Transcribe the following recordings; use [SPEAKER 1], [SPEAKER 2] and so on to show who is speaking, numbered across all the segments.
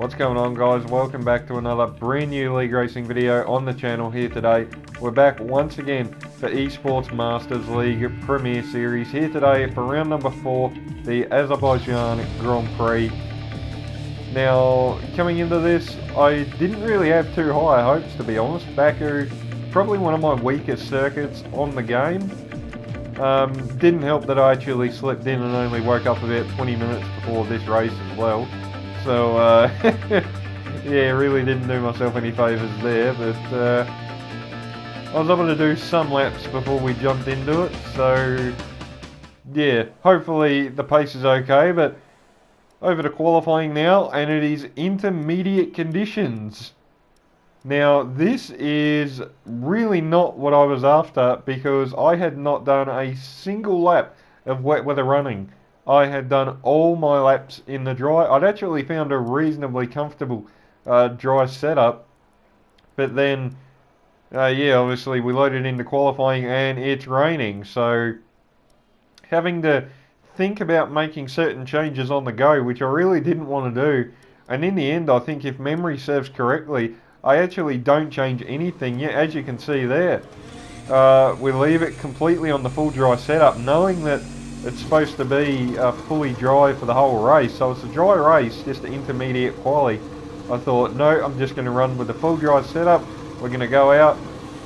[SPEAKER 1] What's going on, guys? Welcome back to another brand new league racing video on the channel here today. We're back once again for eSports Masters League Premier Series here today for round number 4, the Azerbaijan Grand Prix. Now, coming into this, I didn't really have too high hopes, to be honest. Baku, probably one of my weakest circuits on the game. Didn't help that I actually slept in and only woke up about 20 minutes before this race as well. So, yeah, really didn't do myself any favours there, but I was able to do some laps before we jumped into it, so yeah, hopefully the pace is okay. But over to qualifying now, and it is intermediate conditions. Now, this is really not what I was after, because I had not done a single lap of wet weather running. I had done all my laps in the dry. I'd actually found a reasonably comfortable dry setup, but then, yeah, obviously we loaded into qualifying and it's raining, so having to think about making certain changes on the go, which I really didn't want to do. And in the end, I think if memory serves correctly, I actually don't change anything. Yeah, as you can see there, we leave it completely on the full dry setup, knowing that it's supposed to be fully dry for the whole race. So it's a dry race, just an intermediate quali. I thought, no, I'm just going to run with the full dry setup. We're going to go out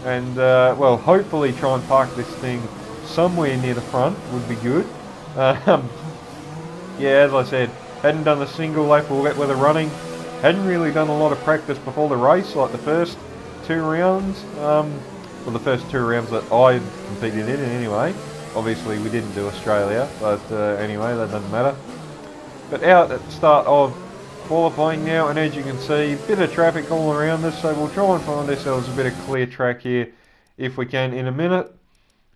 [SPEAKER 1] and, well, hopefully try and park this thing somewhere near the front would be good. Yeah, as I said, hadn't done a single lap of wet weather running. Hadn't really done a lot of practice before the race, like the first 2 rounds. Well, the first 2 rounds that I competed in anyway. Obviously we didn't do Australia, but anyway, that doesn't matter. But out at the start of qualifying now, and as you can see, a bit of traffic all around us, so we'll try and find ourselves a bit of clear track here if we can in a minute.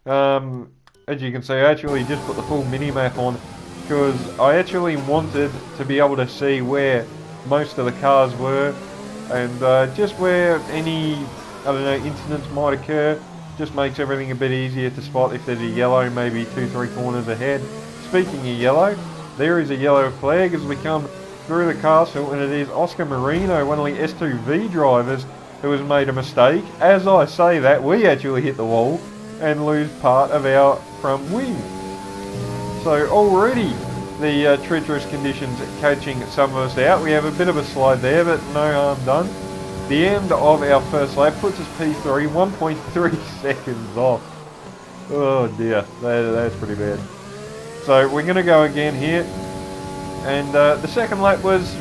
[SPEAKER 1] As you can see, I actually just put the full mini-map on because I actually wanted to be able to see where most of the cars were, and just where any, I don't know, incidents might occur. Just makes everything a bit easier to spot if there's a yellow maybe 2-3 corners ahead. Speaking of yellow, there is a yellow flag as we come through the castle, and it is Oscar Marino, one of the S2V drivers, who has made a mistake. As I say that, we actually hit the wall and lose part of our front wing. So already the treacherous conditions catching some of us out. We have a bit of a slide there, but no harm done. The end of our first lap puts us P3, 1.3 seconds off. Oh dear, that's pretty bad. So we're going to go again here. And the second lap was,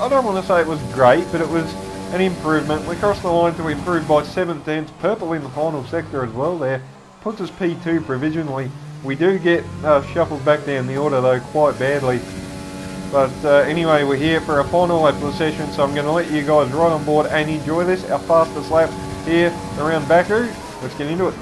[SPEAKER 1] I don't want to say it was great, but it was an improvement. We crossed the line to improve by 7 tenths, purple in the final sector as well there. Puts us P2 provisionally. We do get shuffled back down the order though quite badly. But anyway, we're here for a final lap of the session, so I'm going to let you guys right on board and enjoy this, our fastest lap here around Baku. Let's get into it.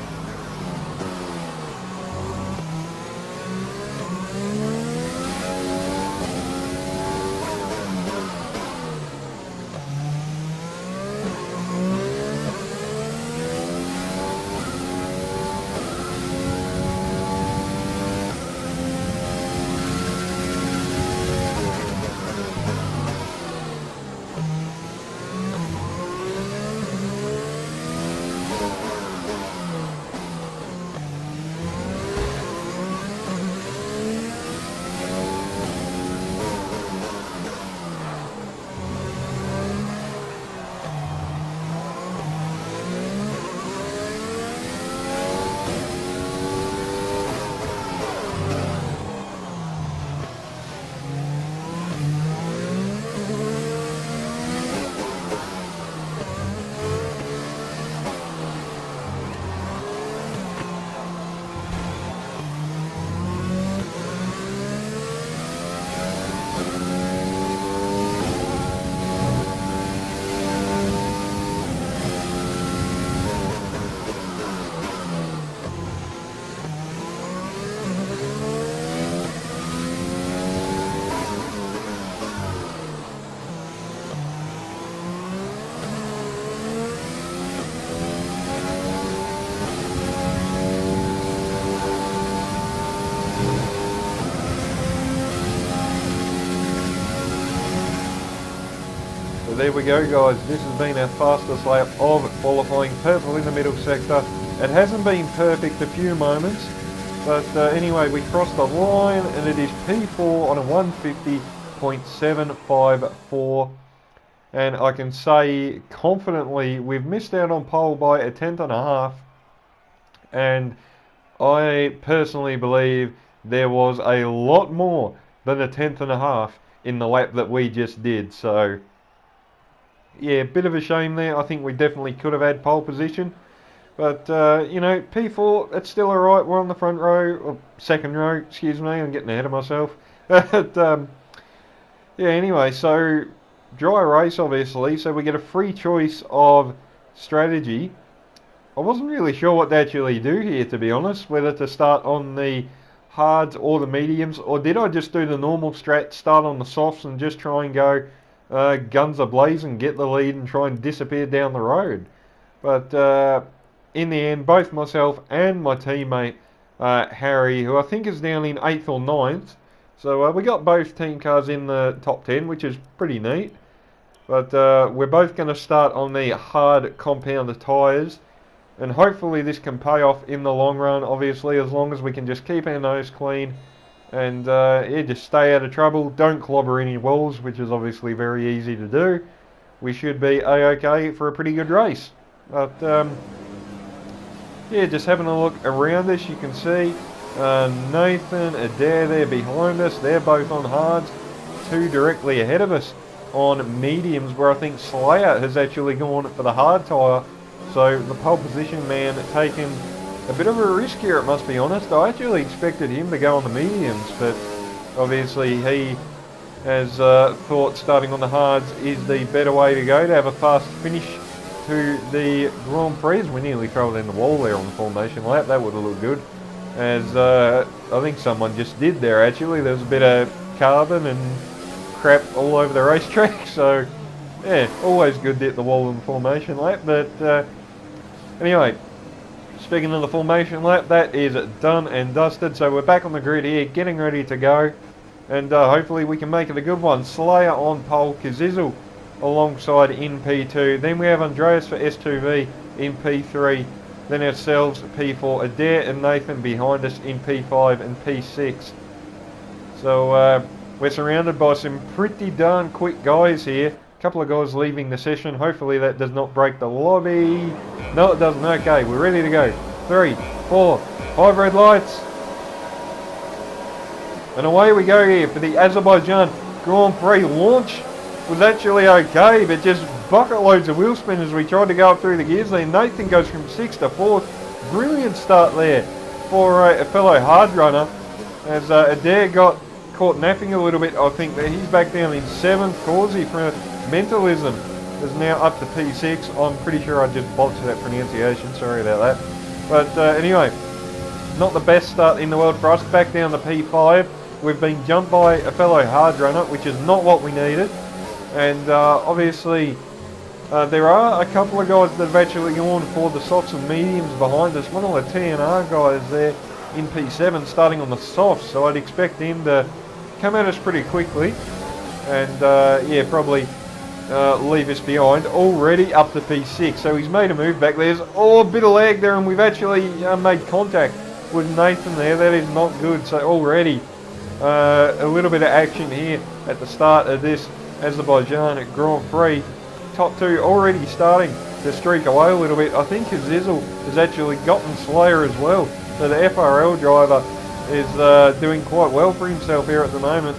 [SPEAKER 1] there we go, guys. This has been our fastest lap of qualifying. Purple in the middle sector. It hasn't been perfect a few moments, but anyway, we crossed the line, and it is P4 on a 150.754. And I can say confidently we've missed out on pole by a tenth and a half. And I personally believe there was a lot more than a tenth and a half in the lap that we just did. So yeah, bit of a shame there. I think we definitely could have had pole position. But, you know, P4, it's still alright. We're on the front row, or second row, excuse me. I'm getting ahead of myself. But, yeah, anyway, so dry race, obviously. So we get a free choice of strategy. I wasn't really sure what to actually do here, to be honest. Whether to start on the hards or the mediums. Or did I just do the normal strat, start on the softs and just try and go guns a-blazing, get the lead and try and disappear down the road. But in the end, both myself and my teammate Harry, who I think is down in 8th or 9th, so we got both team cars in the top 10, which is pretty neat. But we're both going to start on the hard compound tyres, and hopefully this can pay off in the long run, obviously, as long as we can just keep our nose clean and yeah, just stay out of trouble. Don't clobber any walls, which is obviously very easy to do. We should be a-okay for a pretty good race. But yeah, just having a look around us, you can see Nathan, Adair there behind us. They're both on hards. Two directly ahead of us on mediums, where I think Slayer has actually gone for the hard tyre. So the pole position man taking a bit of a risk here, it must be honest. I actually expected him to go on the mediums, but obviously he has thought starting on the hards is the better way to go to have a fast finish to the Grand Prix. We nearly throw it in the wall there on the formation lap. That would have looked good, as I think someone just did there actually. There's a bit of carbon and crap all over the racetrack, so yeah, always good to hit the wall in the formation lap. But anyway, speaking of the formation lap, that is done and dusted, so we're back on the grid here, getting ready to go, and hopefully we can make it a good one. Slayer on pole, Kazizel alongside in P2, then we have Andreas for S2V in P3, then ourselves P4, Adair and Nathan behind us in P5 and P6. So we're surrounded by some pretty darn quick guys here. A couple of guys leaving the session. Hopefully that does not break the lobby. No, it doesn't. Okay, we're ready to go. 3, 4, 5 red lights. And away we go here for the Azerbaijan Grand Prix. Launch was actually okay, but just bucket loads of wheel spin as we tried to go up through the gears. Then Nathan goes from 6th to 4th. Brilliant start there for a fellow hard runner, as Adair got caught napping a little bit. I think that he's back down in 7th. Causey for Mentalism is now up to P6. I'm pretty sure I just botched that pronunciation, sorry about that. But anyway, not the best start in the world for us. Back down to P5. We've been jumped by a fellow hard runner, which is not what we needed. And obviously there are a couple of guys that have actually gone for the softs and mediums behind us. One of the TNR guys there in P7 starting on the softs, so I'd expect him to come at us pretty quickly and yeah, probably leave us behind. Already up to P6, so he's made a move back. There's a bit of lag there, and we've actually made contact with Nathan there. That is not good. So already a little bit of action here at the start of this Azerbaijan Grand Prix. Top two already starting to streak away a little bit. I think Kazizel has actually gotten Slayer as well, so the FRL driver is doing quite well for himself here at the moment.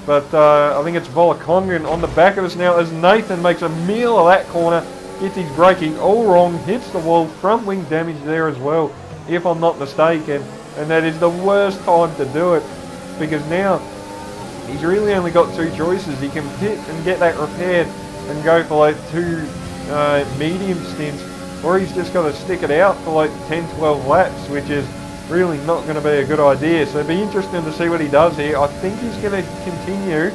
[SPEAKER 1] But I think it's Volokongren on the back of us now, as Nathan makes a meal of that corner, gets his braking all wrong, hits the wall, front wing damage there as well, if I'm not mistaken. And that is the worst time to do it, because now he's really only got two choices. He can pit and get that repaired and go for like 2 medium stints, or he's just got to stick it out for like 10-12 laps, which is really not going to be a good idea. So it'll be interesting to see what he does here. I think he's going to continue,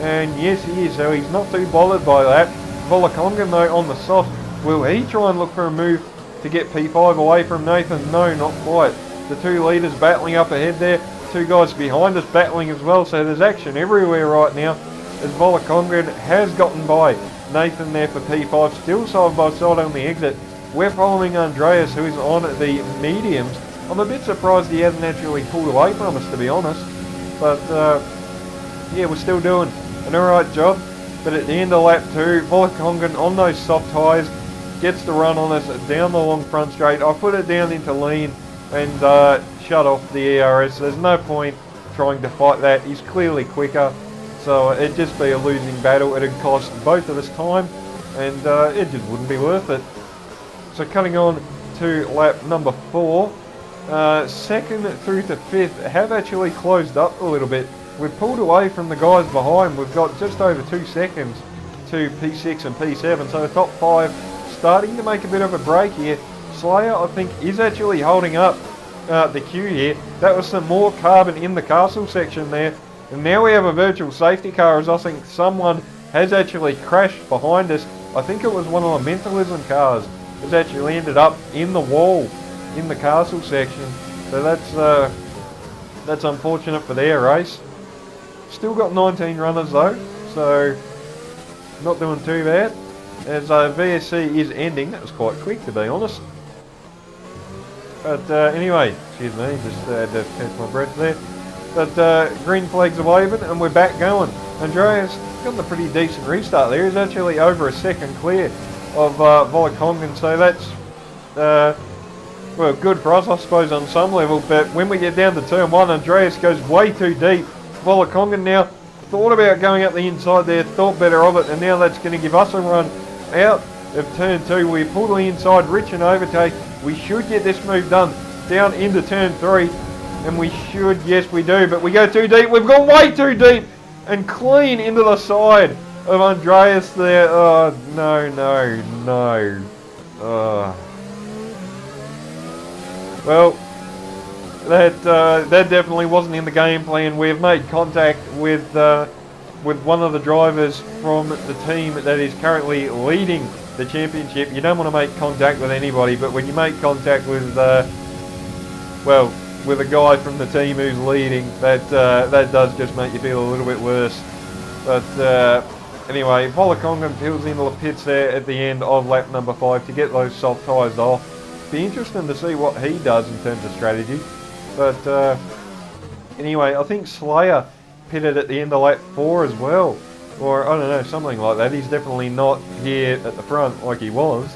[SPEAKER 1] and yes he is, so he's not too bothered by that. Volokongren though on the soft, will he try and look for a move to get P5 away from Nathan? No, not quite. The two leaders battling up ahead there, two guys behind us battling as well, so there's action everywhere right now, as Volokongren has gotten by Nathan there for P5, still side by side on the exit. We're following Andreas, who is on the mediums. I'm a bit surprised he hasn't actually pulled away from us, to be honest. But, yeah, we're still doing an alright job. But at the end of lap 2, Volakongan on those soft tyres gets the run on us down the long front straight. I put it down into lean and shut off the ERS. There's no point trying to fight that. He's clearly quicker. So it'd just be a losing battle. It'd cost both of us time and it just wouldn't be worth it. So cutting on to lap number 4. Second through to 5th have actually closed up a little bit. We've pulled away from the guys behind. We've got just over 2 seconds to P6 and P7. So the top 5 starting to make a bit of a break here. Slayer, I think, is actually holding up the queue here. That was some more carbon in the castle section there. And now we have a virtual safety car, as I think someone has actually crashed behind us. I think it was one of the Mentalism cars that's actually ended up in the wall in the castle section. So that's unfortunate for their race. Still got 19 runners though, so not doing too bad. As VSC is ending, that was quite quick to be honest. But anyway, excuse me, just had to catch my breath there. But green flags are waving and we're back going. Andreas got a pretty decent restart there. He's actually over a second clear of Volakongan, so that's well, good for us I suppose on some level. But when we get down to turn 1, Andreas goes way too deep. Volakongan now thought about going up the inside there, thought better of it, and now that's going to give us a run out of turn 2. We pull the inside, rich and overtake. We should get this move done down into turn 3, and we should, yes we do, but we go too deep. We've gone way too deep and clean into the side of Andreas there. Oh, no. Well, that definitely wasn't in the game plan. We've made contact with one of the drivers from the team that is currently leading the championship. You don't want to make contact with anybody, but when you make contact with well, with a guy from the team who's leading, that does just make you feel a little bit worse. But anyway, Volakongan peels into the pits there at the end of lap number 5 to get those soft tyres off. Be interesting to see what he does in terms of strategy. But anyway, I think Slayer pitted at the end of lap 4 as well. Or, I don't know, something like that. He's definitely not here at the front like he was.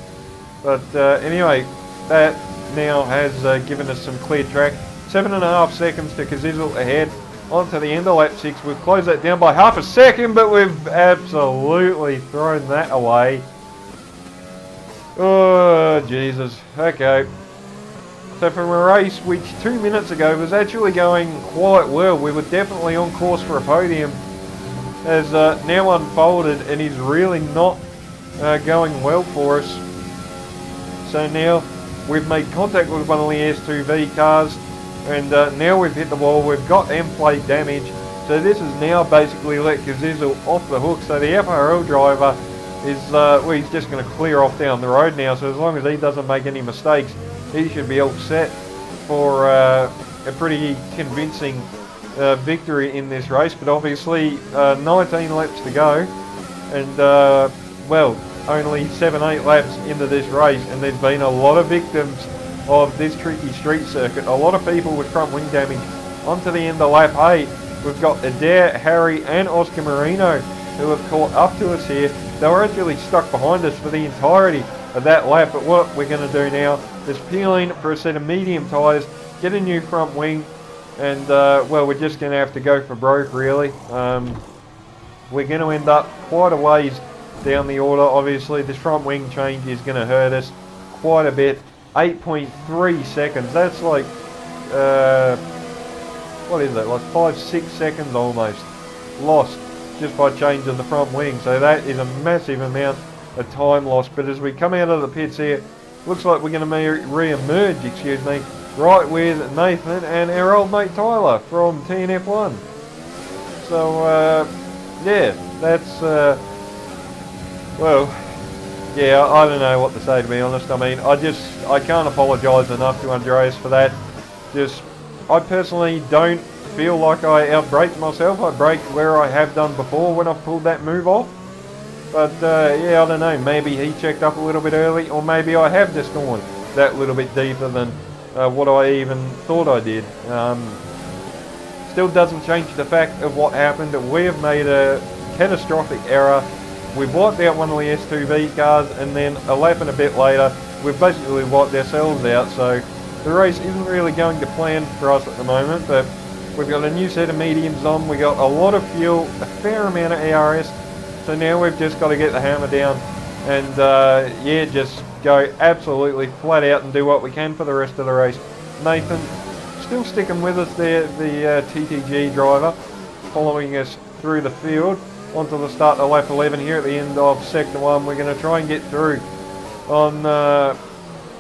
[SPEAKER 1] But anyway, that now has given us some clear track. 7.5 seconds to Kazizel ahead. On to the end of lap 6. We've closed that down by half a second, but we've absolutely thrown that away. Oh, Jesus. Okay. So from a race which 2 minutes ago was actually going quite well, we were definitely on course for a podium, has now unfolded and is really not going well for us. So now we've made contact with one of the S2V cars and now we've hit the wall. We've got M-plate damage, so this has now basically let Kazizel off the hook. So the FRL driver is, well, he's just going to clear off down the road now, so as long as he doesn't make any mistakes, he should be all set for a pretty convincing victory in this race. But obviously 19 laps to go and well, only 7-8 laps into this race, and there's been a lot of victims of this tricky street circuit. A lot of people with front wing damage. Onto the end of lap 8, we've got Adair, Harry and Oscar Marino who have caught up to us here. They were actually stuck behind us for the entirety of that lap, but what we're going to do now is peel in for a set of medium tyres, get a new front wing, and well, we're just going to have to go for broke really. We're going to end up quite a ways down the order. Obviously this front wing change is going to hurt us quite a bit. 8.3 seconds, that's like what is that, like 5-6 seconds almost lost just by changing the front wing. So that is a massive amount of time lost. But as we come out of the pits here, looks like we're going to re-emerge, right with Nathan and our old mate Tyler from TNF1. So yeah, that's well, yeah, I don't know what to say, to be honest. I mean, I can't apologise enough to Andreas for that. I personally don't feel like I outbraked myself. I braked where I have done before when I've pulled that move off. But yeah, I don't know, maybe he checked up a little bit early, or maybe I have just gone that little bit deeper than what I even thought I did. Still doesn't change the fact of what happened. We have made a catastrophic error. We've wiped out one of the S2V cars, and then a lap and a bit later, we've basically wiped ourselves out. So the race isn't really going to plan for us at the moment, but we've got a new set of mediums on. We got a lot of fuel, a fair amount of ERS. So now we've just got to get the hammer down and yeah, just go absolutely flat out and do what we can for the rest of the race. Nathan still sticking with us there, the TTG driver, following us through the field onto the start of lap 11 here at the end of sector 1. We're going to try and get through on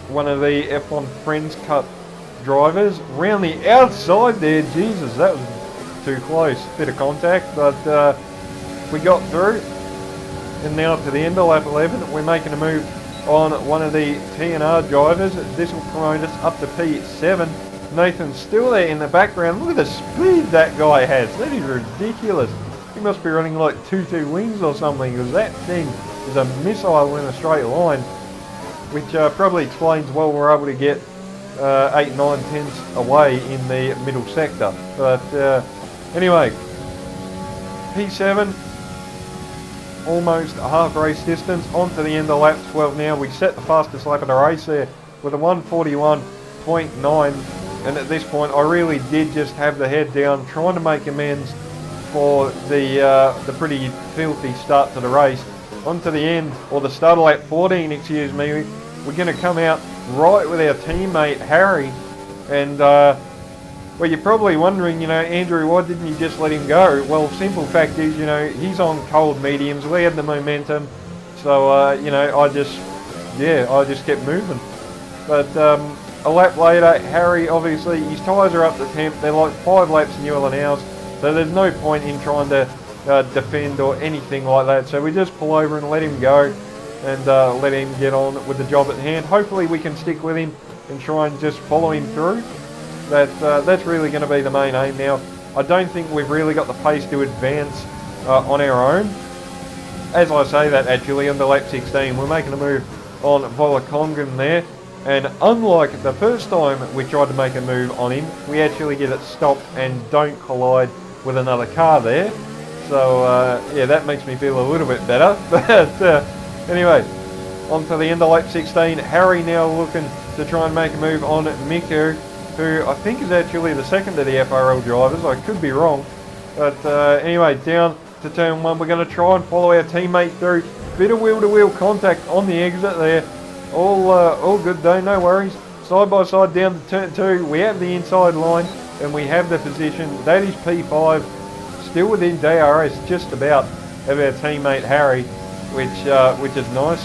[SPEAKER 1] one of the F1 Friends Cup drivers round the outside there. Jesus, that was too close, bit of contact, but we got through. And now to the end of lap 11, we're making a move on one of the TNR drivers. This will promote us up to P7. Nathan's still there in the background. Look at the speed that guy has. That is ridiculous. He must be running like 2-2 wings or something, because that thing is a missile in a straight line, which probably explains why we're able to get 8-9 tenths away in the middle sector. But anyway, P7, almost a half race distance, on to the end of lap 12 now. We set the fastest lap of the race there with a 1:41.9, and at this point I really did just have the head down, trying to make amends for the pretty filthy start to the race. On to the end, or the start of lap 14, excuse me, we're going to come out right with our teammate Harry, and well, you're probably wondering, you know, Andrew, why didn't you just let him go? Well, simple fact is, you know, he's on cold mediums. We had the momentum, so you know, I just kept moving. But a lap later, Harry, obviously his tyres are up to temp. They're like 5 laps newer than ours, so there's no point in trying to defend or anything like that. So we just pull over and let him go, and let him get on with the job at hand. Hopefully we can stick with him and try and just follow him through. That's really going to be the main aim now. I don't think we've really got the pace to advance on our own. As I say that, actually, under lap 16, we're making a move on Volakongan there, and unlike the first time we tried to make a move on him, we actually get it stopped and don't collide with another car there. So yeah, that makes me feel a little bit better. But anyway, on to the end of lap 16. Harry now looking to try and make a move on Miku, who I think is actually the second of the FRL drivers. I could be wrong. But anyway, down to turn 1. We're going to try and follow our teammate through. Bit of wheel-to-wheel contact on the exit there. All good though, no worries. Side by side down to turn 2. We have the inside line and we have the position. That is P5. Still within DRS just about of our teammate Harry, which is nice.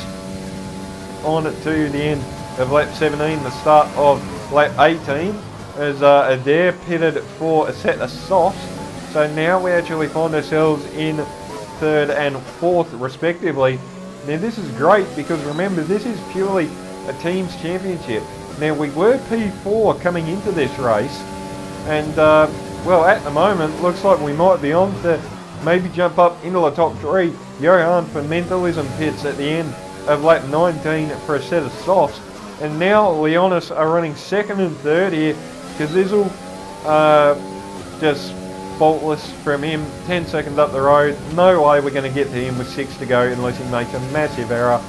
[SPEAKER 1] On to the end of lap 17, the start of lap 18, as Adair pitted for a set of softs. So now we actually find ourselves in 3rd and 4th respectively. Now this is great, because remember, this is purely a team's championship. Now we were P4 coming into this race, and well, at the moment looks like we might be on to maybe jump up into the top 3. Johan for Mentalism pits at the end of lap 19 for a set of softs. And now Leonis are running 2nd and 3rd here. Kazizel, just faultless from him, 10 seconds up the road. No way we're going to get to him with 6 to go unless he makes a massive error,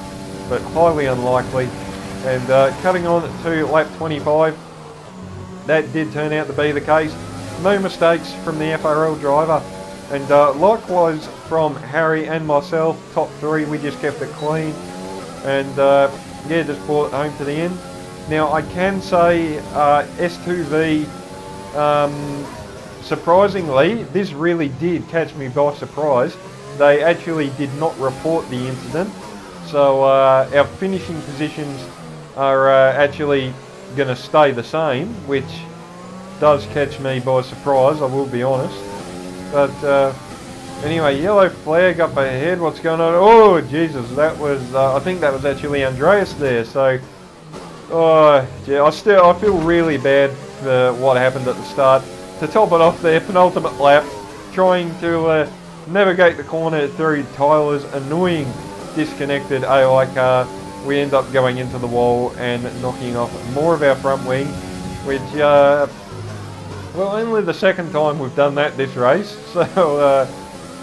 [SPEAKER 1] but highly unlikely. And cutting on to lap 25, that did turn out to be the case. No mistakes from the FRL driver. And likewise from Harry and myself, top 3, we just kept it clean. And yeah, just brought it home to the end. Now I can say S2V, surprisingly, this really did catch me by surprise. They actually did not report the incident. So our finishing positions are actually going to stay the same, which does catch me by surprise, I will be honest. But anyway, yellow flag up ahead. What's going on? Oh, Jesus, that was, I think that was actually Andreas there. So, oh, yeah, I feel really bad for what happened at the start. To top it off there, penultimate lap, trying to navigate the corner through Tyler's annoying disconnected AI car, we end up going into the wall and knocking off more of our front wing, which, well, only the second time we've done that this race, so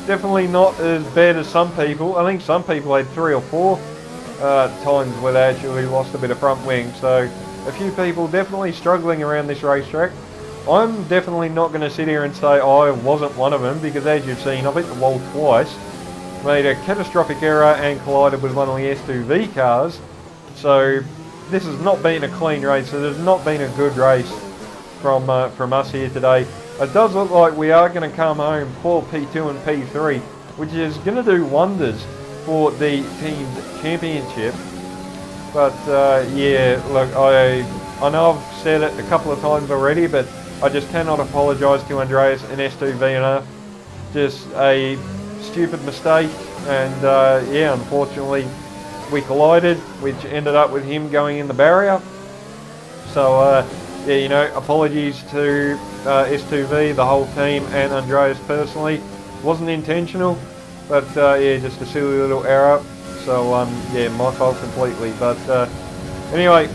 [SPEAKER 1] definitely not as bad as some people. I think some people had 3 or 4 times where they actually lost a bit of front wing, so a few people definitely struggling around this racetrack. I'm definitely not going to sit here and say I wasn't one of them, because as you've seen, I've hit the wall twice, made a catastrophic error and collided with one of the S2V cars. So this has not been a clean race. It has not been a good race from us here today. It does look like we are going to come home for P2 and P3, which is going to do wonders for the team's championship. But yeah, look, I know I've said it a couple of times already, but I just cannot apologise to Andreas and S2V enough. Just a stupid mistake, and yeah, unfortunately we collided, which ended up with him going in the barrier. So yeah, you know, apologies to S2V, the whole team, and Andreas personally. Wasn't intentional, but yeah, just a silly little error. So yeah, my fault completely. But anyway,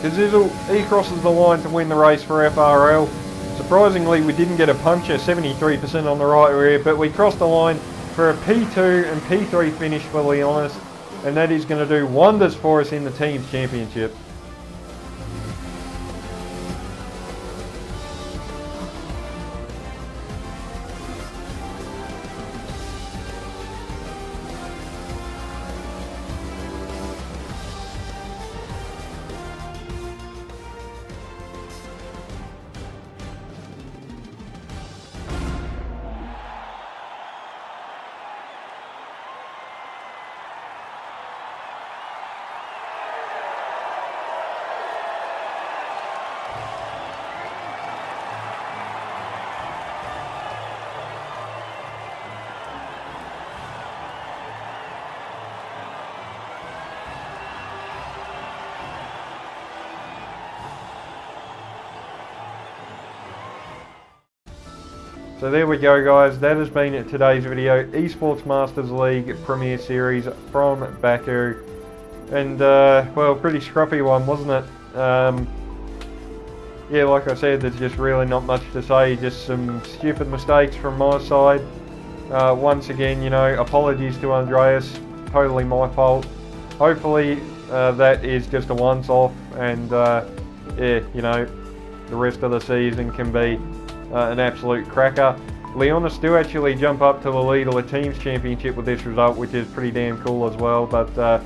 [SPEAKER 1] Kazizzle, he crosses the line to win the race for FRL. Surprisingly, we didn't get a puncture, 73% on the right rear, but we crossed the line for a P2 and P3 finish for Leonis, and that is going to do wonders for us in the team's championship. So there we go, guys, that has been today's video, eSports Masters League Premier Series from Baku, and well, pretty scruffy one, wasn't it? Yeah, like I said, there's just really not much to say, just some stupid mistakes from my side. Once again, you know, apologies to Andreas, totally my fault. Hopefully that is just a once-off, and yeah, you know, the rest of the season can be an absolute cracker. Leonis do actually jump up to the lead of the team's championship with this result, which is pretty damn cool as well. But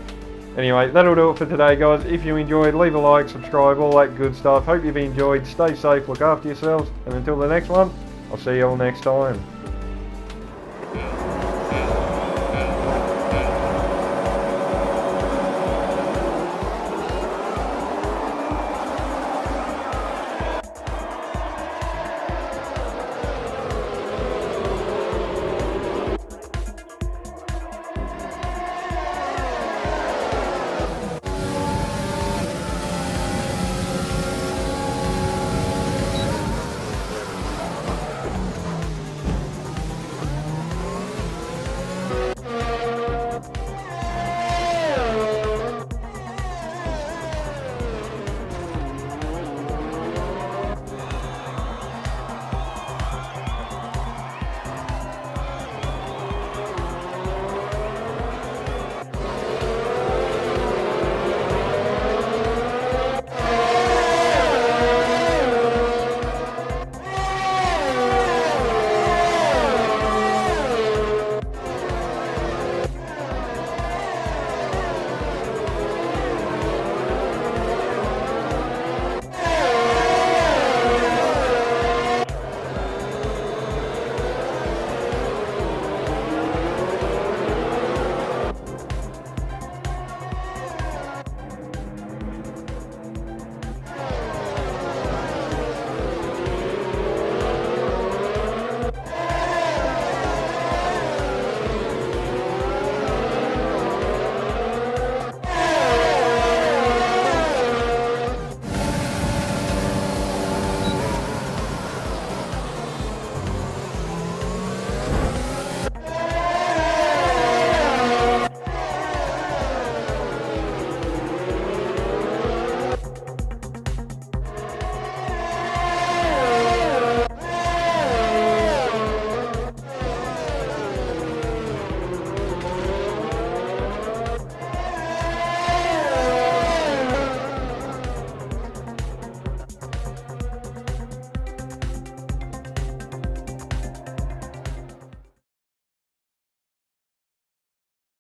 [SPEAKER 1] anyway, that'll do it for today, guys. If you enjoyed, leave a like, subscribe, all that good stuff. Hope you've enjoyed. Stay safe, look after yourselves, and until the next one, I'll see you all next time.